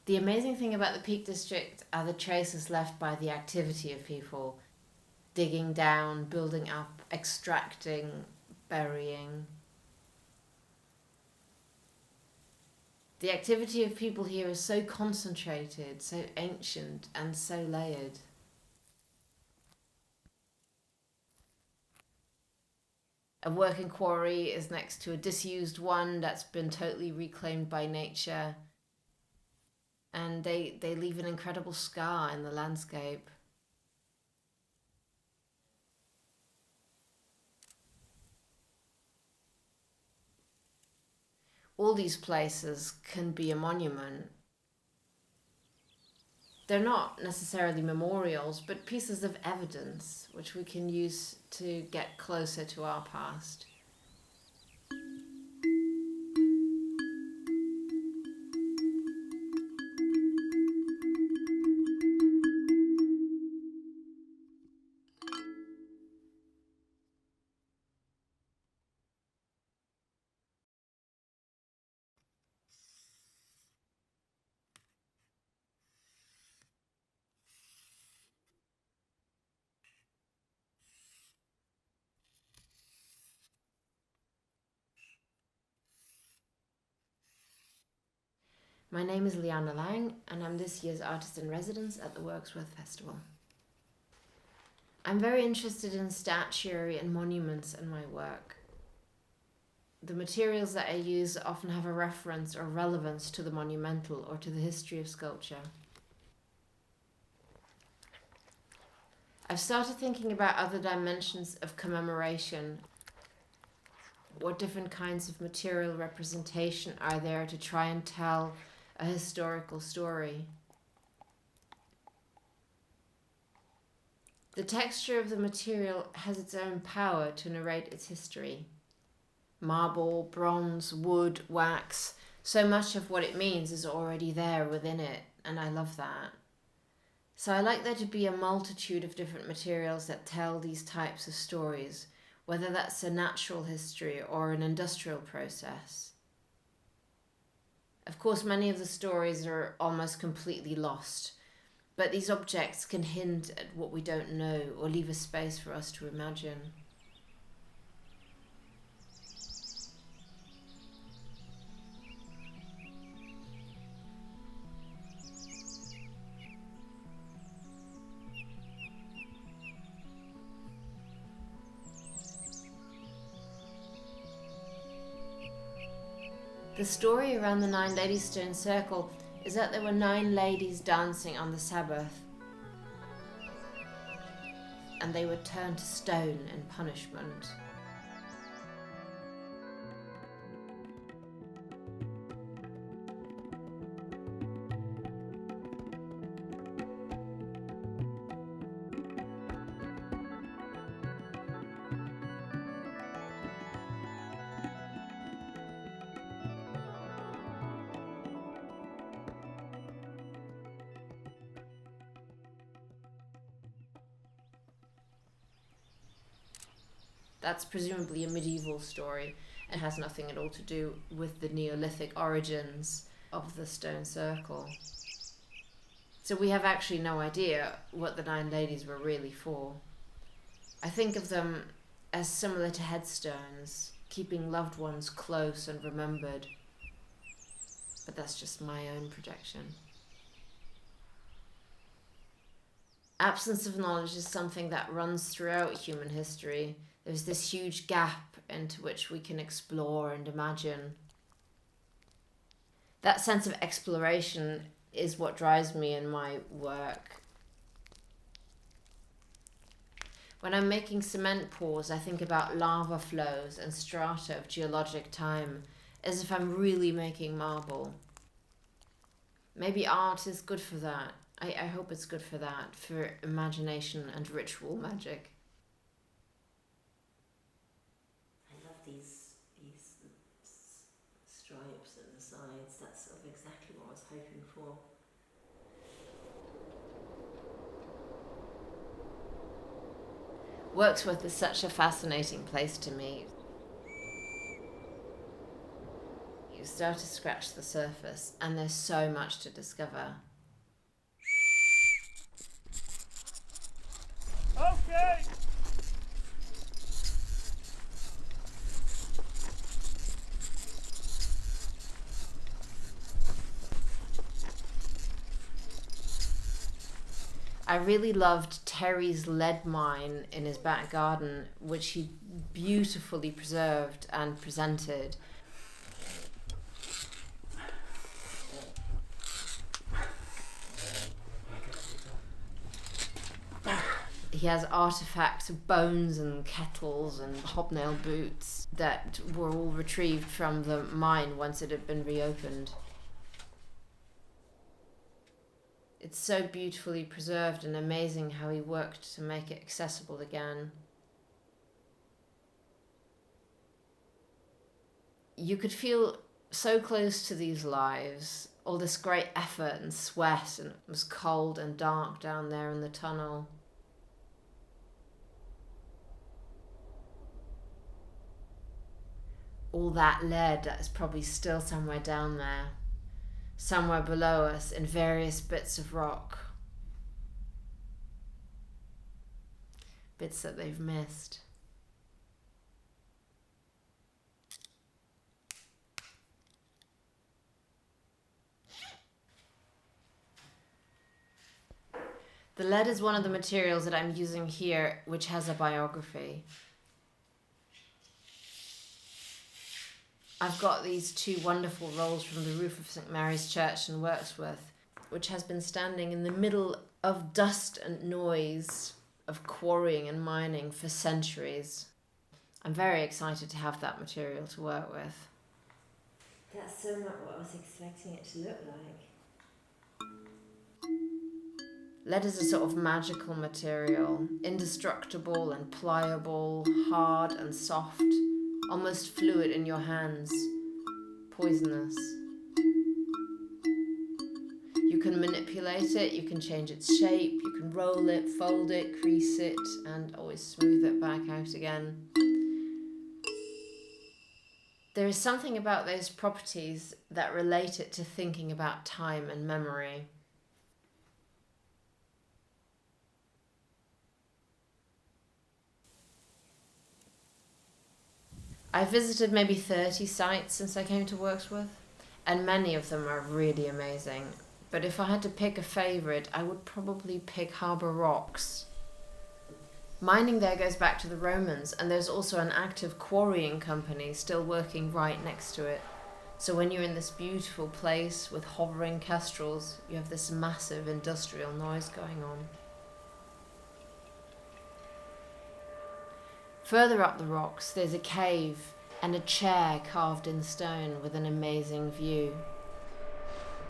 The amazing thing about the Peak District are the traces left by the activity of people digging down, building up, extracting, burying. The activity of people here is so concentrated, so ancient, and so layered. A working quarry is next to a disused one that's been totally reclaimed by nature, and they leave an incredible scar in the landscape. All these places can be a monument. They're not necessarily memorials, but pieces of evidence which we can use to get closer to our past. My name is Liane Lang, and I'm this year's artist in residence at the Wirksworth Festival. I'm very interested in statuary and monuments in my work. The materials that I use often have a reference or relevance to the monumental or to the history of sculpture. I've started thinking about other dimensions of commemoration. What different kinds of material representation are there to try and tell a historical story? The texture of the material has its own power to narrate its history. Marble, bronze, wood, wax, so much of what it means is already there within it, and I love that. So I like there to be a multitude of different materials that tell these types of stories, whether that's a natural history or an industrial process. Of course, many of the stories are almost completely lost, but these objects can hint at what we don't know or leave a space for us to imagine. The story around the 9 ladies stone circle is that there were 9 ladies dancing on the Sabbath, and they were turned to stone in punishment. That's presumably a medieval story and has nothing at all to do with the Neolithic origins of the stone circle. So we have actually no idea what the 9 ladies were really for. I think of them as similar to headstones, keeping loved ones close and remembered. But that's just my own projection. Absence of knowledge is something that runs throughout human history. There's this huge gap into which we can explore and imagine. That sense of exploration is what drives me in my work. When I'm making cement pours, I think about lava flows and strata of geologic time, as if I'm really making marble. Maybe art is good for that. I hope it's good for that, for imagination and ritual magic. I love these stripes at the sides. That's sort of exactly what I was hoping for. Wirksworth is such a fascinating place to me. you start to scratch the surface, and there's so much to discover. Okay. I really loved Terry's lead mine in his back garden, which he beautifully preserved and presented. He has artifacts of bones and kettles and hobnail boots that were all retrieved from the mine once it had been reopened. It's so beautifully preserved, and amazing how he worked to make it accessible again. You could feel so close to these lives, all this great effort and sweat, and it was cold and dark down there in the tunnel. All that lead that is probably still somewhere down there, somewhere below us in various bits of rock. Bits that they've missed. The lead is one of the materials that I'm using here, which has a biography. I've got these two wonderful rolls from the roof of St Mary's Church in Wirksworth, which has been standing in the middle of dust and noise of quarrying and mining for centuries. I'm very excited to have that material to work with. That's so not what I was expecting it to look like. Lead is a sort of magical material, indestructible and pliable, hard and soft, almost fluid in your hands, poisonous. You can manipulate it, you can change its shape, you can roll it, fold it, crease it, and always smooth it back out again. There is something about those properties that relate it to thinking about time and memory. I've visited maybe 30 sites since I came to Wirksworth, and many of them are really amazing. But if I had to pick a favourite, I would probably pick Harbour Rocks. Mining there goes back to the Romans, and there's also an active quarrying company still working right next to it. So when you're in this beautiful place with hovering kestrels, you have this massive industrial noise going on. Further up the rocks, there's a cave and a chair carved in stone with an amazing view.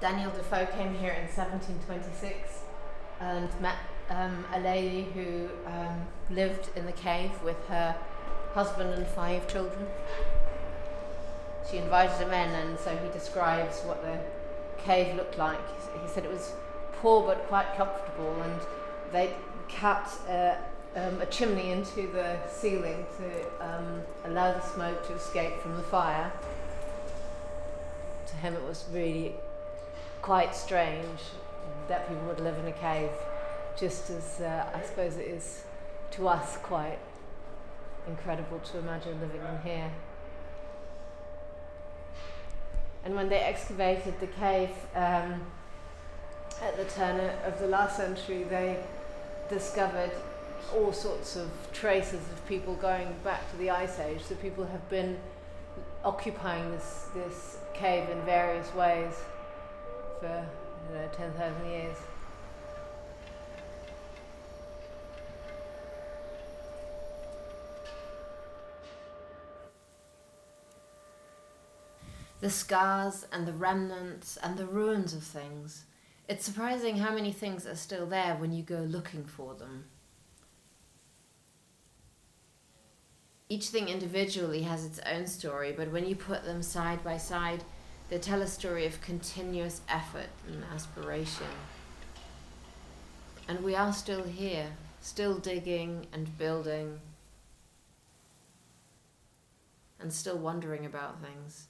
Daniel Defoe came here in 1726 and met a lady who lived in the cave with her husband and 5 children. She invited him in, and so he describes what the cave looked like. He said it was poor but quite comfortable, and they'd cut a chimney into the ceiling to allow the smoke to escape from the fire. To him it was really quite strange that people would live in a cave, just as I suppose it is to us quite incredible to imagine living in here. And when they excavated the cave at the turn of the last century, they discovered all sorts of traces of people going back to the Ice Age. So people have been occupying this cave in various ways for 10,000 years. The scars and the remnants and the ruins of things. It's surprising how many things are still there when you go looking for them. Each thing individually has its own story, but when you put them side by side, they tell a story of continuous effort and aspiration. And we are still here, still digging and building, and still wondering about things.